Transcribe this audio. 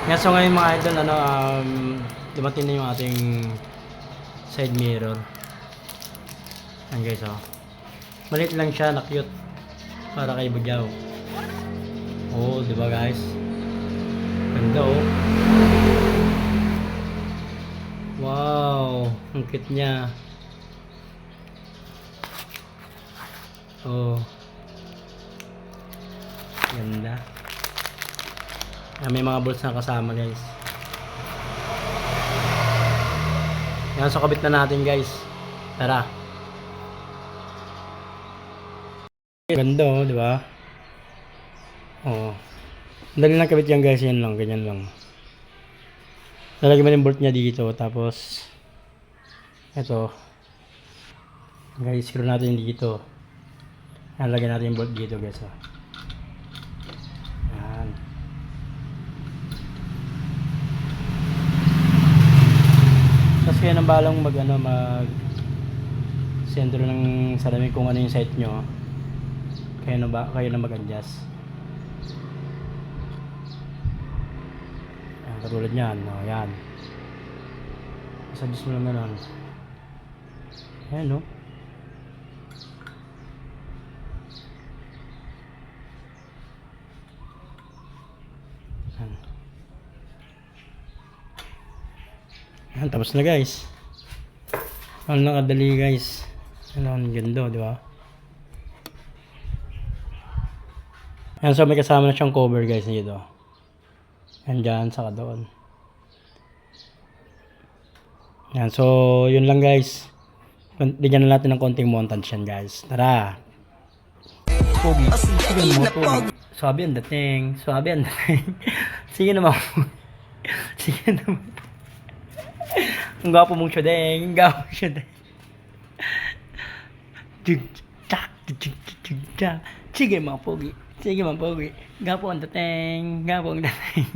Nga so ngayon mga idol, dumating na yung ating side mirror. Ayan guys, oh. Maliit lang siya, na cute. Para kay Bagyaw. Oh, di ba guys? Ganda oh. Wow, ang cute niya. Oh. Ganda. May mga bolts na kasama guys. Yan, so kabit na natin guys. Tara. Ganda oh, di ba? Oh. Dali lang kabit yan guys, yan lang, ganyan lang. Lalagyan mo yung bolt niya dito, tapos ito. Guys, screw natin dito. Lalagyan natin yung bolt dito guys, oh. Yan. Tapos kaya nang balang mag sentro ng salamin kung ano yung site nyo. Kayo na mag-adjust. Ayan, katulad nyan, no? Yan. Adjust mo lang ganun. Ayan, no? Ayan. Ayan, tapos na guys. Ang nakadali guys. Ano, ang ganda, di ba? Ayan, so may kasama na siyang cover guys dito. Ayan dyan, saka doon. Ayan, so yun lang guys. Bigyan na natin ng konting montage yan guys. Tara! Pogi. Sige mo, pogi. Swabe ang dating. Swabe ang dating. Sige naman. Sige naman. Ang gwapo mong syudeng. Ang gwapo mong syudeng. Sige mga pogi. Sige mga pogi. Gwapo ang dating. Gwapo ang dating.